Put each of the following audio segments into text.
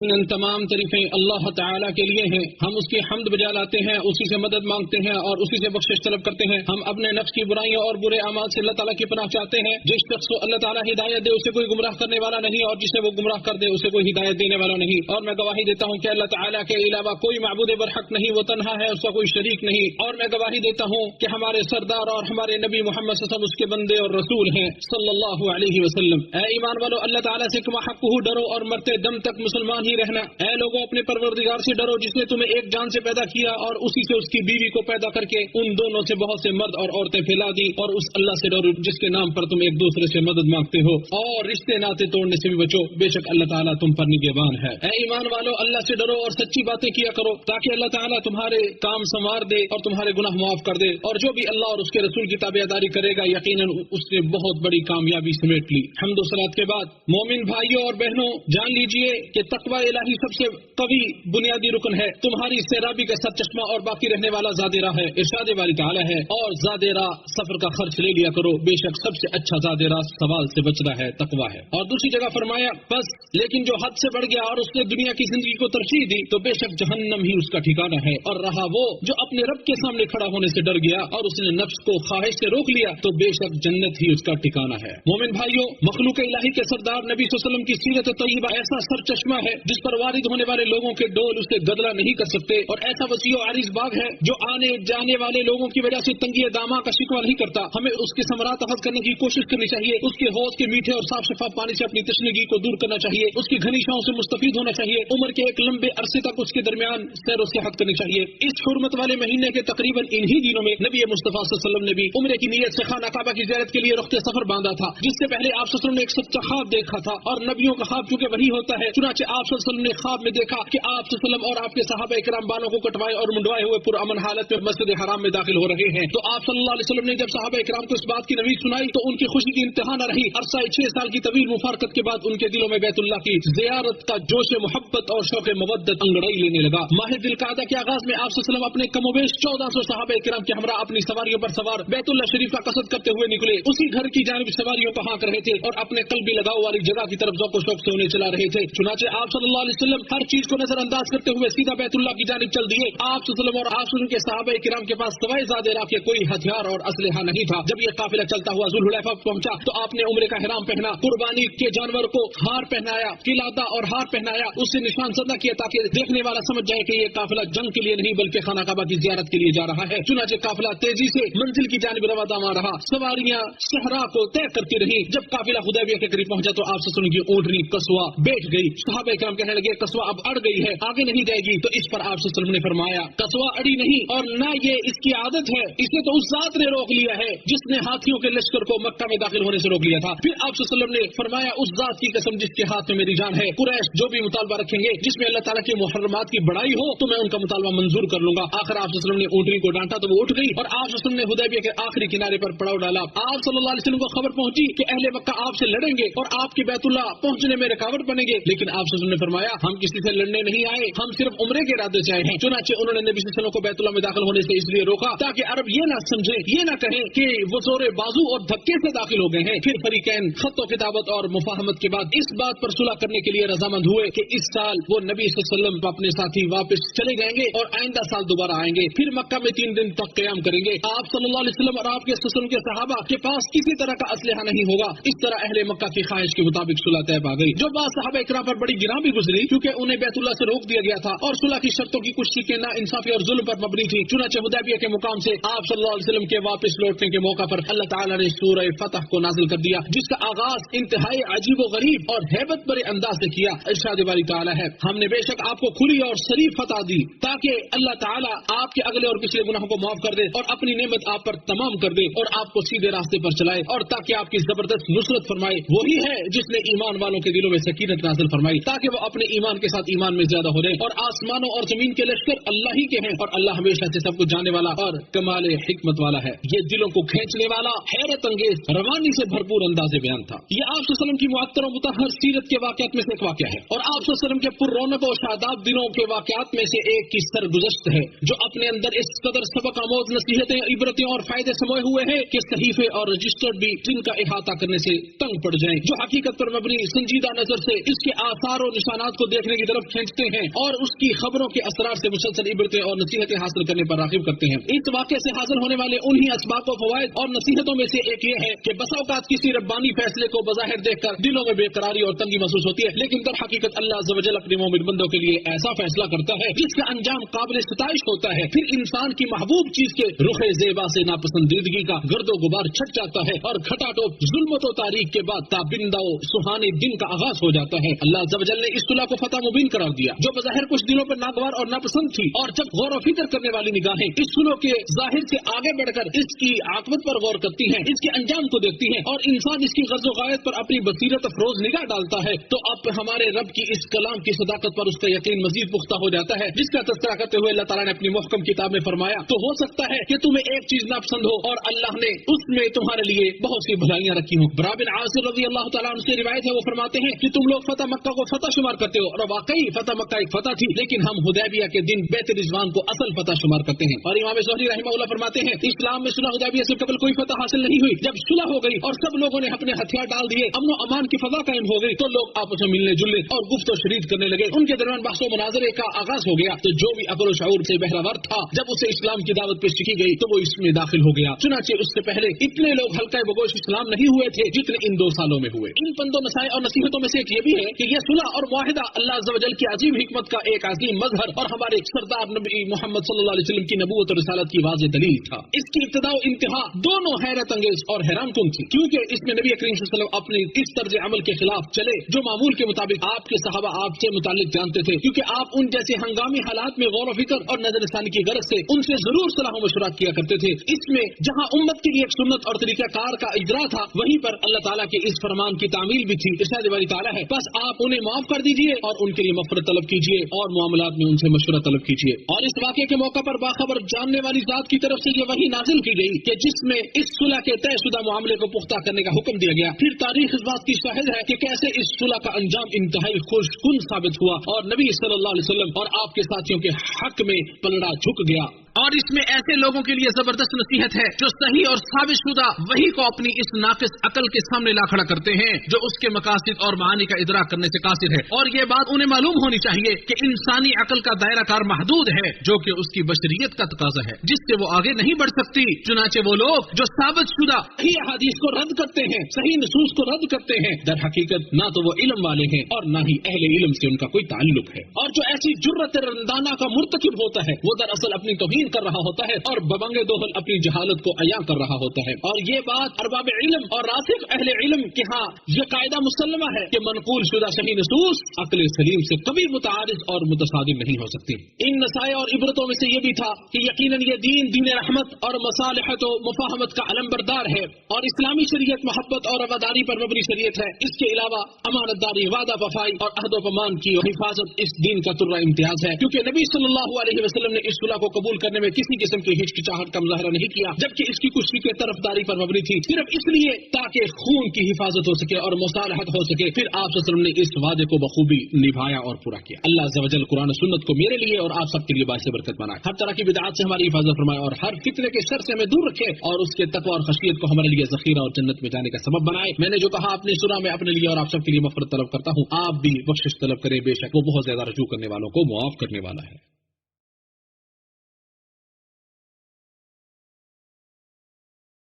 ان تمام تعریفیں اللہ تعالیٰ کے لیے ہیں، ہم اس کی حمد بجا لاتے ہیں، اسی سے مدد مانگتے ہیں اور اسی سے بخشش طلب کرتے ہیں۔ ہم اپنے نفس کی برائیوں اور برے اعمال سے اللہ تعالیٰ کی پناہ چاہتے ہیں۔ جس شخص کو اللہ تعالیٰ ہدایت دے اسے کوئی گمراہ کرنے والا نہیں، اور جسے وہ گمراہ کر دے اسے کوئی ہدایت دینے والا نہیں۔ اور میں گواہی دیتا ہوں کہ اللہ تعالیٰ کے علاوہ کوئی معبود برحق نہیں، وہ تنہا ہے، اس کا کوئی شریک نہیں۔ اور میں گواہی دیتا ہوں کہ ہمارے سردار اور ہمارے نبی محمد صلی اللہ علیہ وسلم اس کے بندے اور رسول ہیں صلی اللہ علیہ وسلم۔ اے ایمان والو، اللہ تعالیٰ سے کما حق ڈرو اور مرتے دم تک مسلمان ہی رہنا۔ اے لوگوں، اپنے پروردگار سے ڈرو جس نے تمہیں ایک جان سے پیدا کیا اور اسی سے اس کی بیوی کو پیدا کر کے ان دونوں سے بہت سے مرد اور عورتیں پھیلا دی، اور اس اللہ سے ڈرو جس کے نام پر تم ایک دوسرے سے مدد مانگتے ہو، اور رشتے ناطے توڑنے سے بھی بچو، بے شک اللہ تعالیٰ تم پر نگہبان ہے۔ اے ایمان والو، اللہ سے ڈرو اور سچی باتیں کیا کرو تاکہ اللہ تعالیٰ تمہارے کام سنوار دے اور تمہارے گناہ معاف کر دے، اور جو بھی اللہ اور اس کے رسول کی تابعداری کرے گا یقیناً اس نے بہت بڑی کامیابی سمیٹ لی۔ حمد و صلوات کے بعد مومن بھائیوں اور بہنوں، جان لیجئے کہ تقوی الہی سب سے قوی بنیادی رکن ہے، تمہاری سیرابی کا سر چشمہ اور باقی رہنے والا زاد راہ ہے۔ ارشاد باری تعالیٰ ہے، اور زاد راہ سفر کا خرچ لے لیا کرو، بے شک سب سے اچھا زاد راہ سوال سے بچنا ہے، تقوی ہے۔ اور دوسری جگہ فرمایا، بس لیکن جو حد سے بڑھ گیا اور اس نے دنیا کی زندگی کو ترجیح دی تو بے شک جہنم ہی اس کا ٹھکانہ ہے۔ اور رہا وہ جو اپنے رب کے سامنے کھڑا ہونے سے ڈر گیا اور اس نے نفس کو خواہش سے روک لیا تو بے شک جنت ہی اس کا ٹھکانہ ہے۔ مومن بھائیوں، مخلوق الہی کے سردار نبی صلی اللہ علیہ وسلم کی سیرت طیبہ ایسا سر چشمہ ہے جس پر وارد ہونے والے لوگوں کے ڈول اسے گدلا نہیں کر سکتے، اور ایسا وسیع و عریض باغ ہے جو آنے جانے والے لوگوں کی وجہ سے تنگی داماں کا شکوہ نہیں کرتا۔ ہمیں اس کے ثمرات اخذ کرنے کی کوشش کرنی چاہیے، اس کے حوض کے میٹھے اور صاف شفاف پانی سے اپنی تشنگی کو دور کرنا چاہیے، اس کی گھنی چھاؤں سے مستفید ہونا چاہیے، عمر کے ایک لمبے عرصے تک اس کے درمیان سیر و سیاحت کرنی چاہیے۔ اس حرمت والے مہینے کے تقریباً انہی دنوں میں نبی مصطفیٰ صلی اللہ علیہ وسلم نے بھی عمرے کی نیت سے خانہ کعبہ کی زیارت کے لیے رخت سفر باندھا تھا، جس سے پہلے آپ صلی اللہ علیہ وسلم نے ایک سچا خواب دیکھا تھا، اور نبیوں کا خواب چونکہ وہی ہوتا ہے، چنانچہ آپ صلی اللہ علیہ وسلم نے خواب میں دیکھا کہ آپ صلی اللہ علیہ وسلم اور آپ کے صحابہ کرام بالوں کو کٹوائے اور منڈوائے ہوئے پرامن حالت میں مسجد حرام میں داخل ہو رہے ہیں۔ تو آپ صلی اللہ علیہ وسلم نے جب صحابہ کرام کو اس بات کی نوید سنائی تو ان کی خوشی کی انتہا نہ رہی۔ عرصہ 6 سال کی طویل مفارقت کے بعد ان کے دلوں میں بیت اللہ کی زیارت کا جوش محبت اور شوق مودت انگڑائی لینے لگا۔ ماہ ذی القعدہ کے آغاز میں آپ صلی اللہ علیہ وسلم اپنے کم و بیش 1400 صحابہ کرام کے ہمراہ اپنی سواریوں پر سوار بیت اللہ شریف کا قصد کرتے ہوئے نکلے۔ اسی گھر کی جانب سواریوں کو ہانک رہے تھے اور اپنے قلبی لگاؤ والی جگہ کی طرف ذوق و شوق سے انہیں چلا رہے تھے۔ چنانچہ آپ صلی اللہ علیہ وسلم ہر چیز کو نظر انداز کرتے ہوئے سیدھا بیت اللہ کی جانب چل دیے۔ آپ صلی اللہ علیہ وسلم اور آپ کے صحابہ کرام کے پاس سوائے زاد راہ کے کوئی ہتھیار اور اسلحہ نہیں تھا۔ جب یہ قافلہ چلتا ہوا ذوالحلیفہ پہنچا تو آپ نے عمرے کا احرام پہنا، قربانی کے جانور کو ہار پہنایا، قلادہ اور ہار پہنایا، اس سے نشان زدہ کیا تاکہ دیکھنے والا سمجھ جائے کہ یہ قافلہ جنگ کے لیے نہیں بلکہ خانہ کعبہ کی زیارت کے لیے جا رہا ہے۔ چنانچہ قافلہ تیزی سے منزل کی جانب رواں رہا، سواریاں صحرا کو طے کرتی رہی۔ جب قافلہ حدیبیہ کے قریب پہنچا تو آپ صلی اللہ علیہ وسلم کی اونٹنی قصوہ بیٹھ گئی۔ صحابہ کرام کہنے لگے قصوہ اب اڑ گئی ہے، آگے نہیں جائے گی۔ تو اس پر آپ صلی اللہ علیہ وسلم نے فرمایا قصوہ اڑی نہیں اور نہ یہ اس کی عادت ہے، اسے تو اس ذات نے روک لیا ہے جس نے ہاتھیوں کے لشکر کو مکہ میں داخل ہونے سے روک لیا تھا۔ پھر آپ صلی اللہ علیہ وسلم نے فرمایا اس ذات کی قسم جس کے ہاتھ میں میری جان ہے، قریش جو بھی مطالبہ رکھیں گے جس میں اللہ تعالیٰ کے محرمات کی بڑائی ہو تو میں ان کا مطالبہ منظور کر لوں گا۔ آخر آپ صلی اللہ علیہ وسلم نے اونٹنی کو ڈانٹا تو وہ اٹھ گئی اور آپ صلی اللہ علیہ وسلم نے حدیبیہ کے آخری کنارے پر پڑاؤ ڈالا۔ آپ صلی اللہ علیہ وسلم کو خبر پہنچی کہ اہل مکہ آپ سے لڑیں گے اور آپ کے بیت اللہ پہنچنے میں رکاوٹ بنیں گے، لیکن آپ صلی اللہ علیہ وسلم نے فرمایا ہم کسی سے لڑنے نہیں آئے، ہم صرف عمرے کے ارادے سے آئے ہیں۔ چنانچہ انہوں نے نبی صلی اللہ علیہ وسلم کو بیت اللہ میں داخل ہونے سے اس لیے روکا تاکہ عرب یہ نہ سمجھے، یہ نہ کہیں کہ وہ زور بازو اور دھکے سے داخل ہو گئے ہیں۔ پھر فریقین خط و کتابت اور مفاہمت کے بعد اس بات پر صلح کرنے کے لیے رضامند ہوئے کہ اس سال وہ نبی صلی اللہ علیہ وسلم اپنے ساتھی واپس چلے جائیں گے اور آئندہ سال دوبارہ آئیں گے، پھر مکہ میں 3 دن تک قیام کریں گے۔ آپ صلی اللہ علیہ وسلم اور آپ کے وسلم کے صحابہ کے پاس کسی طرح کا اسلحہ نہیں ہوگا۔ اس طرح اہل مکہ کی خواہش کے مطابق صلح طے پا گئی، جو بات صحابہ کرام پر بڑی گراں بھی گزری کیونکہ انہیں بیت اللہ سے روک دیا گیا تھا اور صلح کی شرطوں کی کچھ چیزیں نا انصافی اور ظلم پر مبنی تھی۔ چنانچہ حدیبیہ کے مقام سے آپ صلی اللہ علیہ وسلم کے واپس لوٹنے کے موقع پر اللہ تعالیٰ نے سورہ فتح کو نازل کر دیا، جس کا آغاز انتہائی عجیب و غریب اور ہیبت بھرے انداز سے کیا۔ ارشاد باری تعالیٰ ہے ہم نے بے شک آپ کو کھلی اور صریح فتح دی تاکہ اللہ تعالیٰ آپ کے اگلے اور پچھلے گناہوں کو معاف کر دے اور اپنی نعمت آپ پر تمام کر دے اور آپ کو سیدھے راستے پر چلائے اور تاکہ آپ کی زبردست نصرت فرمائے۔ وہی ہے جس نے ایمان والوں کے دلوں میں سکینت نازل فرمائی تاکہ وہ اپنے ایمان کے ساتھ ایمان میں زیادہ ہو جائے۔ اور آسمانوں اور زمین کے لشکر اللہ ہی کے ہیں اور اللہ ہمیشہ سے سب کچھ جاننے والا اور کمال حکمت والا ہے۔ یہ دلوں کو کھینچنے والا حیرت انگیز روانی سے بھرپور انداز بیان تھا۔ یہ آپ صلی اللہ علیہ وسلم کی معطر و مطہر سیرت کے واقعات میں سے ایک واقعہ ہے اور آپ صلی اللہ علیہ وسلم کے پر رونق و شاداب دنوں کے واقعات میں سے ایک کی سرگزشت ہے جو اپنے اندر اس قدر سبق آموز نصیحتیں، عبرتیں اور فائدے سموئے ہوئے ہیں کہ صحیفے اور رجسٹر بھی جن کا احاطہ کرنے سے تنگ پڑ جائیں، جو حقیقت پر مبنی سنجیدہ نظر سے اس کے آثار و نقصانات کو دیکھنے کی طرف کھینچتے ہیں اور اس کی خبروں کے اثرات سے مسلسل عبرتیں اور نصیحتیں حاصل کرنے پر راغب کرتے ہیں۔ اس واقعے سے حاصل ہونے والے انہی اسباب و فوائد اور نصیحتوں میں سے ایک یہ ہے کہ بسا اوقات کسی ربانی فیصلے کو بظاہر دیکھ کر دلوں میں بے قراری اور تنگی محسوس ہوتی ہے، لیکن در حقیقت اللہ عز و جل اپنے مومن بندوں کے لیے ایسا فیصلہ کرتا ہے جس کا انجام قابل ستائش ہوتا ہے۔ پھر انسان کی محبوب چیز کے رخ زیبا سے ناپسندیدگی کا گرد و غبار چھٹ جاتا ہے اور کھٹا ٹوپ ظلمت و تاریخ کے بعد تابندہ و سہانے دن کا آغاز ہو جاتا ہے۔ اللہ عز و جل نے اس صلح کو فتح مبین قرار دیا جو بظاہر کچھ دلوں پر ناگوار اور ناپسند تھی، اور جب غور و فکر کرنے والی نگاہیں اس صلح کے ظاہر سے آگے بڑھ کر اس کی عاقبت پر غور کرتی ہیں، اس کے انجام کو دیکھتی ہیں اور انسان اس کی غرض و غایت پر اپنی بصیرت افروز نگاہ ڈالتا ہے، تو اب ہمارے رب کی اس کلام کی صداقت پر اس کا یقین مزید پختہ ہو جاتا ہے، جس کا تذکرہ کرتے ہوئے اللہ تعالیٰ نے اپنی محکم کتاب میں فرمایا تو ہو سکتا ہے کہ تمہیں ایک چیز ناپسند ہو اور اللہ نے اس میں تمہارے لیے بہت سی بھلائیاں رکھی ہوں۔ برا بن عازب رضی اللہ تعالیٰ عنہ سے روایت ہے، وہ فرماتے ہیں کہ تم لوگ فتح مکہ کو فتح شمار کرتے ہو، اور واقعی فتح مکہ ایک فتح تھی، لیکن ہم حدیبیہ کے دن بیت رضوان کو اصل فتح شمار کرتے ہیں۔ اور امام زہری رحمہ اللہ فرماتے ہیں اسلام میں صلح حدیبیہ سے قبل کوئی فتح حاصل نہیں ہوئی، جب صلح ہو گئی اور سب لوگوں نے اپنے ہتھیار ڈال دیے، امن و امان کی فضا قائم ہو گئی، تو لوگ آپس میں ملنے جلنے اور گفت و شنید کرنے لگے، ان کے درمیان بحث و مناظرے کا آغاز ہو گیا، تو جو بھی عقل و شعور سے بہراور تھا جب اسے اسلام کی دعوت پیش کی گئی تو وہ اس میں داخل ہو گیا، چنانچہ اس سے پہلے اتنے لوگ حلقہ بگوش اسلام نہیں ہوئے تھے جتنے ان 2 سالوں میں ہوئے۔ ان پندوں نصائح اور نصیحتوں میں سے ایک یہ بھی ہے کہ یہ صلح اور معاہدہ اللہ عز و جل کی عظیم حکمت کا ایک عظیم مظہر اور ہمارے سردار نبی محمد صلی اللہ علیہ وسلم کی نبوت اور رسالت کی واضح دلیل تھا۔ اس کی ابتدا و انتہا دونوں حیرت انگیز اور حیران کن تھی، کیونکہ اس میں نبی کریم صلی اللہ علیہ وسلم اپنی اس طرز عمل کے خلاف چلے جو معمول کے مطابق آپ کے صحابہ آپ سے متعلق جانتے تھے، کیونکہ آپ ان جیسے ہنگامی حالات میں غور و فکر اور نظر ثانی کی غرض سے ان سے ضرور صلاح و مشورہ کیا کرتے تھے۔ اس میں جہاں امت کے لیے ایک سنت اور طریقہ کار کا اجرا تھا، وہیں پر اللہ تعالیٰ کے اس فرمان کی تعمیل بھی تھی۔ ارشاد باری تعالیٰ ہے بس آپ انہیں معاف کر دیجئے اور ان کے لیے مغفرت طلب کیجئے اور معاملات میں ان سے مشورہ طلب کیجئے۔ اور اس واقعے کے موقع پر باخبر جاننے والی ذات کی طرف سے یہ وحی نازل کی گئی کہ جس میں اس صلح کے طے شدہ معاملے کو پختہ کرنے کا حکم دیا گیا۔ پھر تاریخ اس بات کی شاہد ہے کہ کیسے اس صلح کا انجام انتہائی خوش کن ثابت ہوا اور نبی صلی اللہ علیہ وسلم اور آپ کے ساتھیوں کے حق میں پلڑا جھک گیا۔ اور اس میں ایسے لوگوں کے لیے زبردست نصیحت ہے جو صحیح اور ثابت شدہ وحی کو اپنی اس ناقص عقل کے سامنے لا کھڑا کرتے ہیں جو اس کے مقاصد اور معانی کا ادراک کرنے سے قاصر ہے، اور یہ بات انہیں معلوم ہونی چاہیے کہ انسانی عقل کا دائرہ کار محدود ہے جو کہ اس کی بشریت کا تقاضا ہے جس سے وہ آگے نہیں بڑھ سکتی۔ چنانچہ وہ لوگ جو ثابت شدہ صحیح احادیث کو رد کرتے ہیں، صحیح نصوص کو رد کرتے ہیں، در حقیقت نہ تو وہ علم والے ہیں اور نہ ہی اہل علم سے ان کا کوئی تعلق ہے، اور جو ایسی جرت رندانہ کا مرتکب ہوتا ہے وہ دراصل اپنی توہین کر رہا ہوتا ہے اور ببنگ دوہل اپنی جہالت کو عیاں کر رہا ہوتا ہے۔ اور یہ بات ارباب علم اور راسخ اہل علم کے ہاں یہ قاعدہ مسلمہ ہے کہ منقول شدہ صحیح نصوص عقل سلیم سے کبھی متعارض اور متصادم نہیں ہو سکتی۔ ان نصائح اور عبرتوں میں سے یہ بھی تھا کہ یقیناً یہ دین رحمت اور مصالحت و مفاہمت کا علمبردار ہے اور اسلامی شریعت محبت اور رواداری پر مبنی شریعت ہے۔ اس کے علاوہ امانت داری، وعدہ وفائی اور عہد و پیمان کی حفاظت اس دین کا ترہ امتیاز ہے، کیونکہ نبی صلی اللہ علیہ وسلم نے اس صلح کو قبول کرنے میں کسی قسم کی ہچکچاہٹ کا مظاہرہ نہیں کیا، جبکہ اس کی کشی کے طرفداری پر مبنی تھی، صرف اس لیے تاکہ خون کی حفاظت ہو سکے اور مصالحت ہو سکے۔ پھر آپ صلی اللہ علیہ وسلم نے اس وعدے کو بخوبی نبھایا اور پورا کیا۔ اللہ عز و جل قرآن و سنت کو میرے لیے اور آپ سب کے لیے باعث برکت بنائے، ہر طرح کی بدعات سے ہماری حفاظت فرمائے اور ہر فتنے کے شر سے ہمیں دور رکھے اور اس کے تقوی اور خشیت کو ہمارے لیے ذخیرہ اور جنت میں جانے کا سبب بنائے۔ میں نے جو کہا اپنی سنا میں اپنے لیے اور آپ سب کے لیے مغفرت طلب کرتا ہوں، آپ بھی بخشش طلب کریں، بے شک وہ بہت زیادہ رجوع کرنے والوں کو معاف کرنے والا ہے۔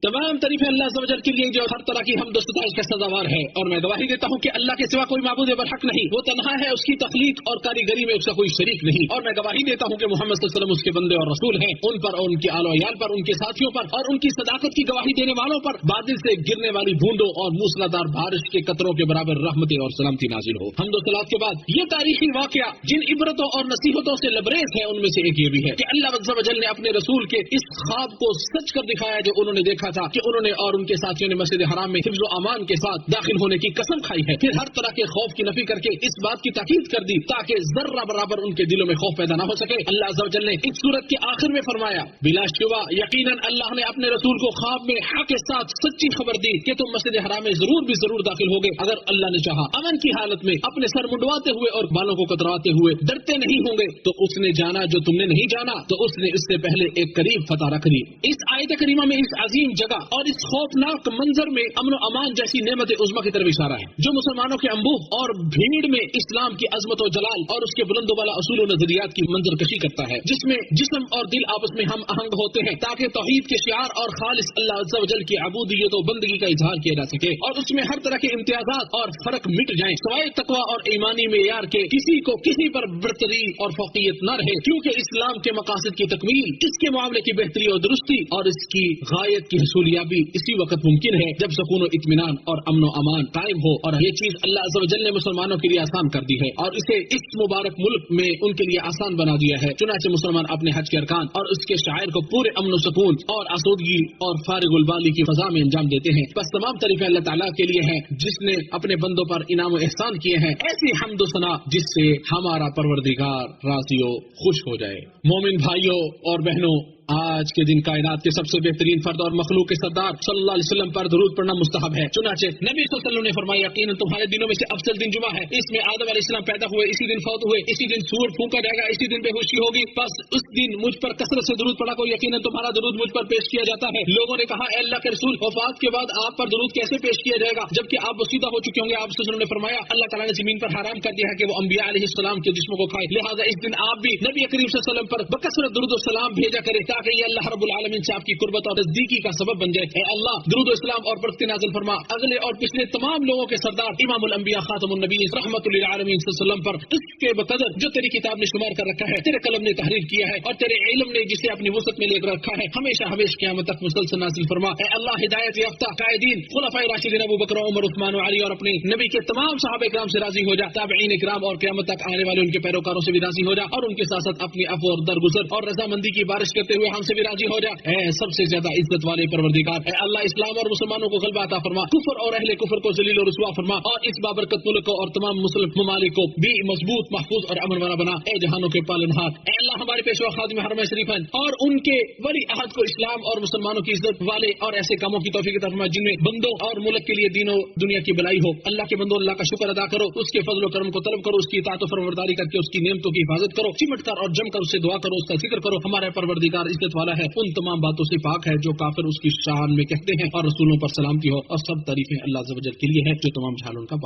تمام تعریفیں اللہ عز و جل کے لیے جو ہر طرح کی حمد و ستائش کا سزاوار ہے، اور میں گواہی دیتا ہوں کہ اللہ کے سوا کوئی معبود برحق نہیں، وہ تنہا ہے، اس کی تخلیق اور کاریگری میں اس کا کوئی شریک نہیں، اور میں گواہی دیتا ہوں کہ محمد صلی اللہ علیہ وسلم اس کے بندے اور رسول ہیں، ان پر اور ان کے آل و عیال پر، ان کے ساتھیوں پر اور ان کی صداقت کی گواہی دینے والوں پر بادل سے گرنے والی بوندوں اور موسلادھار بارش کے قطروں کے برابر رحمتیں اور سلامتی نازل ہو۔ حمد و صلوات کے بعد یہ تاریخی واقعہ جن عبرتوں اور نصیحتوں سے لبریز ہے ان میں سے ایک یہ بھی ہے کہ اللہ عز و جل نے اپنے رسول کے اس خواب کو سچ کر دکھایا جو انہوں نے دیکھا تھا کہ انہوں نے اور ان کے ساتھیوں نے مسجد حرام میں حفظ و امان کے ساتھ داخل ہونے کی قسم کھائی ہے، پھر ہر طرح کے خوف کی نفی کر کے اس بات کی تاکید کر دی تاکہ ذرہ برابر ان کے دلوں میں خوف پیدا نہ ہو سکے۔ اللہ عز و جل نے اس سورت کے آخر میں فرمایا بلا شبہ یقیناً اللہ نے اپنے رسول کو خواب میں حق کے ساتھ سچی خبر دی کہ تم مسجد حرام میں ضرور داخل ہوگے اگر اللہ نے چاہا، امن کی حالت میں اپنے سر منڈواتے ہوئے اور بالوں کو کتراتے ہوئے، ڈرتے نہیں ہوں گے۔ تو اس نے جانا جو تم نے نہیں جانا، تو اس نے اس سے پہلے ایک قریب فتح رکھ دی۔ اس آیت کریمہ میں اس عظیم جگہ اور اس خوفناک منظر میں امن و امان جیسی نعمت عظمی کی طرف اشارہ ہے جو مسلمانوں کے انبوہ اور بھیڑ میں اسلام کی عظمت و جلال اور اس کے بلند و بالا اصول و نظریات کی منظر کشی کرتا ہے، جس میں جسم اور دل آپس میں ہم آہنگ ہوتے ہیں تاکہ توحید کے شعار اور خالص اللہ عز و جل کی عبودیت و بندگی کا اظہار کیا جا سکے، اور اس میں ہر طرح کے امتیازات اور فرق مٹ جائیں سوائے تقوی اور ایمانی معیار کے کسی کو کسی پر برتری اور فوقیت نہ رہے، کیونکہ اسلام کے مقاصد کی تکمیل، اس کے معاملے کی بہتری اور درستی اور اس کی غایت کی حصولیابی اسی وقت ممکن ہے جب سکون و اطمینان اور امن و امان قائم ہو، اور یہ چیز اللہ عز و جل نے مسلمانوں کے لیے آسان کر دی ہے اور اسے اس مبارک ملک میں ان کے لیے آسان بنا دیا ہے۔ چنانچہ مسلمان اپنے حج کے ارکان اور اس کے شعائر کو پورے امن و سکون اور آسودگی اور فارغ البالی کی فضا میں انجام دیتے ہیں۔ بس تمام تعریفیں اللہ تعالیٰ کے لیے ہیں جس نے اپنے بندوں پر انعام و احسان کیے ہیں، ایسی حمد و ثنا جس سے ہمارا پروردگار راضی و خوش ہو جائے۔ مومن بھائیوں اور بہنوں، آج کے دن کائنات کے سب سے بہترین فرد اور مخلوق کے سردار صلی اللہ علیہ وسلم پر درود پڑھنا مستحب ہے، چنانچہ نبی صلی اللہ علیہ وسلم نے فرمایا یقیناً تمہارے دنوں میں سے افضل دن جمعہ ہے، اس میں آدم علیہ السلام پیدا ہوئے، اسی دن فوت ہوئے، اسی دن سور پھونکا جائے گا، اسی دن بے ہوشی ہوگی، بس اس دن مجھ پر کثرت سے درود پڑھا کو یقیناً تمہارا درود مجھ پر پیش کیا جاتا ہے۔ لوگوں نے کہا اے اللہ کے رسول، وفات کے بعد آپ پر درود کیسے پیش کیا جائے گا جبکہ آپ وسیدہ ہو چکے ہوں گے؟ آپ صلی اللہ علیہ وسلم نے فرمایا اللہ تعالیٰ نے زمین پر حرام کر دیا ہے کہ وہ انبیاء علیہ السلام کے جسموں کو کھائے، لہٰذا اس دن آپ بھی نبی کریم صلی اللہ علیہ وسلم پر بکثرت درود و سلام بھیجا کرے تاکہ یہ اللہ رب العالمین سے آپ کی قربت اور نزدیکی کا سبب بن جائے۔ اے اللہ درود و اسلام اور برکت نازل فرما اگلے اور پچھلے تمام لوگوں کے سردار امام الانبیاء خاتم النبیین رحمت للعالمین صلی اللہ علیہ وسلم پر اس کے بقدر جو تیری کتاب نے شمار کر رکھا ہے، تیرے قلم نے تحریر کیا ہے اور تیرے علم نے جسے اپنی وسعت میں لے کر رکھا ہے، ہمیشہ ہمیشہ قیامت تک مسلسل نازل فرما۔ اے اللہ ہدایت یافتہ قائدین خلفائے راشدین ابو بکر عمر عثمان و علی اور اپنے نبی کے تمام صحابہ کرام سے راضی ہو جا، تابعین کرام اور قیامت تک آنے والے ان کے پیروکاروں سے بھی راضی ہو جا، اور ان کے ساتھ ساتھ اپنی عفو اور درگزر اور رضامندی کی بارش کرتے ہوئے ہم سے بھی راضی ہو جا۔ اے سب سے زیادہ عزت والے پروردگار، اے اللہ اسلام اور مسلمانوں کو غلبہ عطا فرما، کفر اور اہل کفر کو ذلیل و رسوا فرما، اور اس بابرکت ملک کو اور تمام مسلم ممالک کو بھی مضبوط، محفوظ اور امن والا بنا۔ اے جہانوں کے پالنہار، اے اللہ ہمارے پیشوا خادم حرم شریفین اور ان کے ولی عہد کو اسلام اور مسلمانوں کی عزت والے اور ایسے کاموں کی توفیق عطا فرما جن میں بندوں اور ملک کے لیے دین و دنیا کی بھلائی ہو۔ اللہ کے بندوں، اللہ کا شکر ادا کرو، اس کے فضل و کرم کو طلب کرو، اس کی اطاعت و فرمانبرداری کر کے اس کی نعمتوں کی حفاظت کرو، چمٹ کر اور جم کر اس سے دعا کرو، اس کا ذکر کرو۔ ہمارا پروردگار عزت والا ہے، ان تمام باتوں سے پاک ہے جو کافر اس کی شان میں کہتے ہیں، اور رسولوں پر سلامتی ہو اور سب تعریفیں اللہ عز و جل کے لیے ہے جو تمام جہالوں کا